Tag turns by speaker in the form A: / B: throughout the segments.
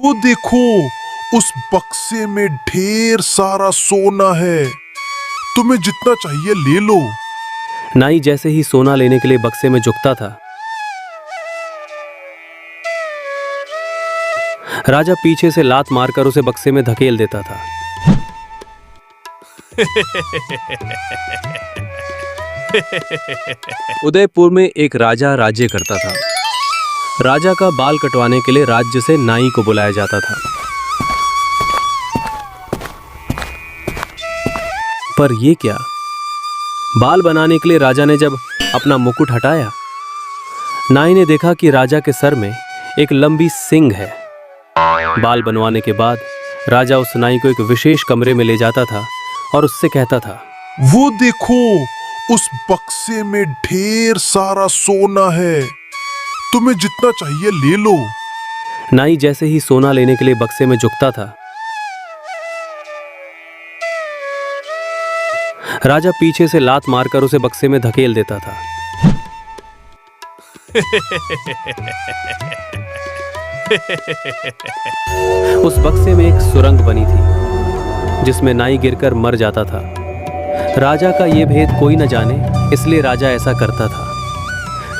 A: वो देखो, उस बक्से में ढेर सारा सोना है। तुम्हें जितना चाहिए ले लो।
B: नाई जैसे ही सोना लेने के लिए बक्से में झुकता था, राजा पीछे से लात मारकर उसे बक्से में धकेल देता था। उदयपुर में एक राजा राज्य करता था। राजा का बाल कटवाने के लिए राज्य से नाई को बुलाया जाता था। पर ये क्या, बाल बनाने के लिए राजा ने जब अपना मुकुट हटाया, नाई ने देखा कि राजा के सर में एक लंबी सींग है। बाल बनवाने के बाद राजा उस नाई को एक विशेष कमरे में ले जाता था और उससे कहता था,
A: वो देखो, उस बक्से में ढेर सारा सोना है। तुम्हें जितना चाहिए ले लो।
B: नाई जैसे ही सोना लेने के लिए बक्से में झुकता था, राजा पीछे से लात मारकर उसे बक्से में धकेल देता था। उस बक्से में एक सुरंग बनी थी जिसमें नाई गिरकर मर जाता था। राजा का यह भेद कोई न जाने, इसलिए राजा ऐसा करता था।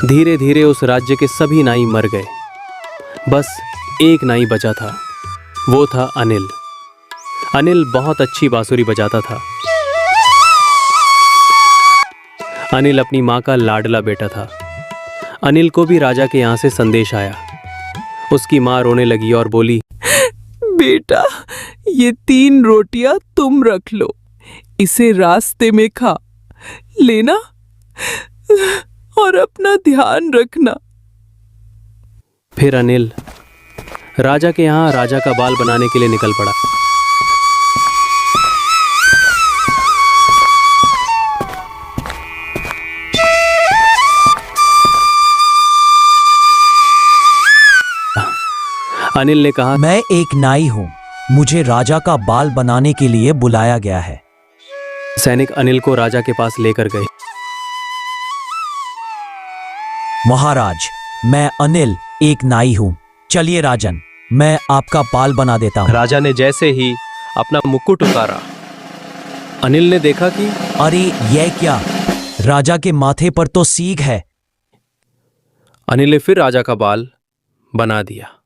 B: धीरे धीरे उस राज्य के सभी नाई मर गए। बस एक नाई बचा था, वो था अनिल। अनिल बहुत अच्छी बांसुरी बजाता था। अनिल अपनी मां का लाडला बेटा था। अनिल को भी राजा के यहां से संदेश आया। उसकी मां रोने लगी और बोली,
C: बेटा, ये 3 रोटियां तुम रख लो, इसे रास्ते में खा लेना और अपना ध्यान रखना।
B: फिर अनिल राजा के यहां राजा का बाल बनाने के लिए निकल पड़ा। अनिल ने कहा,
D: मैं एक नाई हूं, मुझे राजा का बाल बनाने के लिए बुलाया गया है।
B: सैनिक अनिल को राजा के पास लेकर गए।
D: महाराज, मैं अनिल एक नाई हूं। चलिए राजन, मैं आपका बाल बना देता हूं।
B: राजा ने जैसे ही अपना मुकुट उतारा, अनिल ने देखा कि
D: अरे यह क्या, राजा के माथे पर तो सींग है।
B: अनिल ने फिर राजा का बाल बना दिया।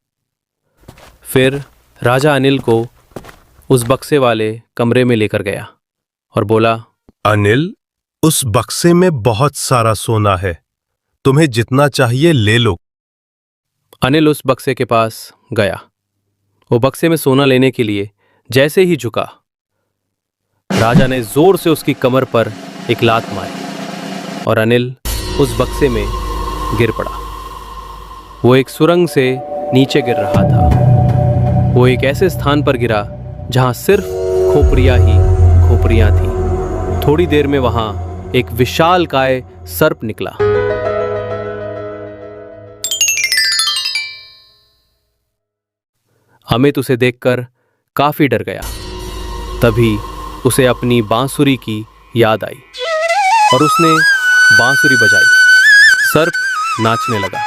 B: फिर राजा अनिल को उस बक्से वाले कमरे में लेकर गया और बोला,
A: अनिल, उस बक्से में बहुत सारा सोना है। तुम्हें जितना चाहिए ले लो।
B: अनिल उस बक्से के पास गया। वो बक्से में सोना लेने के लिए जैसे ही झुका, राजा ने जोर से उसकी कमर पर एक लात मारी और अनिल उस बक्से में गिर पड़ा। वो एक सुरंग से नीचे गिर रहा था। वो एक ऐसे स्थान पर गिरा जहां सिर्फ खोपड़ियां ही खोपड़ियां थी। थोड़ी देर में वहां एक विशालकाय सर्प निकला। अमित उसे देखकर काफी डर गया। तभी उसे अपनी बांसुरी की याद आई और उसने बांसुरी बजाई। सर्प नाचने लगा।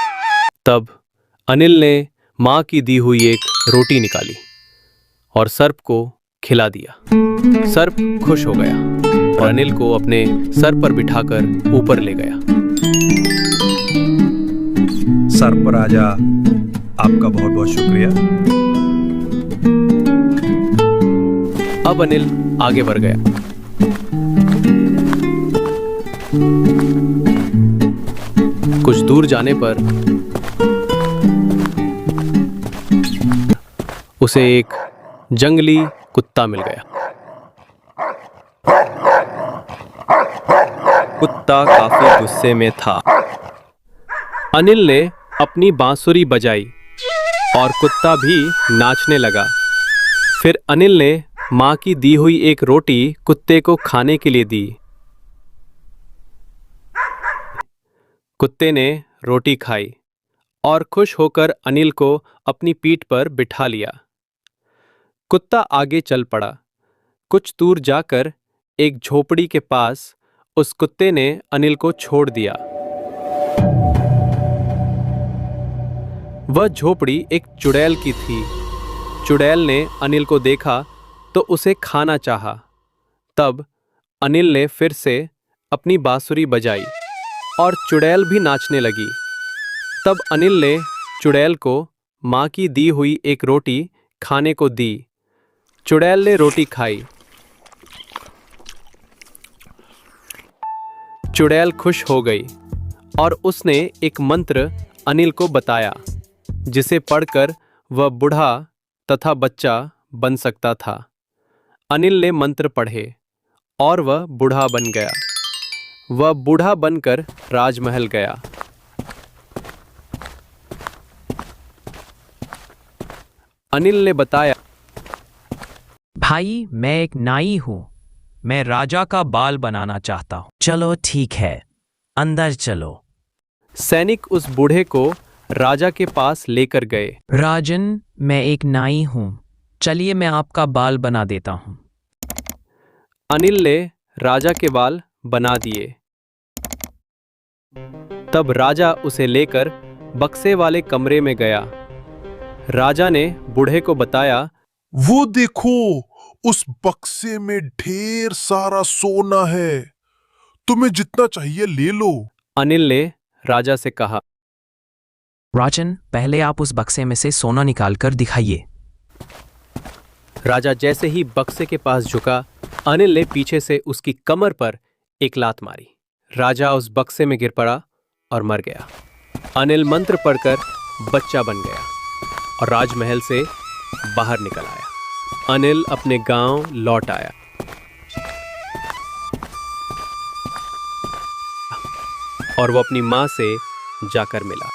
B: तब अनिल ने मां की दी हुई एक रोटी निकाली और सर्प को खिला दिया। सर्प खुश हो गया और अनिल को अपने सर पर बिठाकर ऊपर ले गया।
A: सर्प राजा, आपका बहुत बहुत शुक्रिया।
B: अब अनिल आगे बढ़ गया। कुछ दूर जाने पर उसे एक जंगली कुत्ता मिल गया। कुत्ता काफी गुस्से में था। अनिल ने अपनी बांसुरी बजाई और कुत्ता भी नाचने लगा। फिर अनिल ने मां की दी हुई एक रोटी कुत्ते को खाने के लिए दी। कुत्ते ने रोटी खाई और खुश होकर अनिल को अपनी पीठ पर बिठा लिया। कुत्ता आगे चल पड़ा। कुछ दूर जाकर एक झोपड़ी के पास उस कुत्ते ने अनिल को छोड़ दिया। वह झोपड़ी एक चुड़ैल की थी। चुड़ैल ने अनिल को देखा तो उसे खाना चाहा। तब अनिल ने फिर से अपनी बांसुरी बजाई और चुड़ैल भी नाचने लगी। तब अनिल ने चुड़ैल को माँ की दी हुई एक रोटी खाने को दी। चुड़ैल ने रोटी खाई। चुड़ैल खुश हो गई और उसने एक मंत्र अनिल को बताया, जिसे पढ़कर वह बूढ़ा तथा बच्चा बन सकता था। अनिल ने मंत्र पढ़े और वह बूढ़ा बन गया। वह बूढ़ा बनकर राजमहल गया। अनिल ने बताया,
D: भाई मैं एक नाई हूं, मैं राजा का बाल बनाना चाहता हूं। चलो ठीक है, अंदर चलो।
B: सैनिक उस बूढ़े को राजा के पास लेकर गए।
D: राजन, मैं एक नाई हूं, चलिए मैं आपका बाल बना देता हूं।
B: अनिल ने राजा के बाल बना दिए। तब राजा उसे लेकर बक्से वाले कमरे में गया। राजा ने बूढ़े को बताया,
A: वो देखो, उस बक्से में ढेर सारा सोना है, तुम्हें जितना चाहिए ले लो।
B: अनिल ने राजा से कहा,
D: राजन, पहले आप उस बक्से में से सोना निकालकर दिखाइए।
B: राजा जैसे ही बक्से के पास झुका, अनिल ने पीछे से उसकी कमर पर एक लात मारी। राजा उस बक्से में गिर पड़ा और मर गया। अनिल मंत्र पढ़कर बच्चा बन गया और राजमहल से बाहर निकल आया। अनिल अपने गांव लौट आया और वो अपनी मां से जाकर मिला।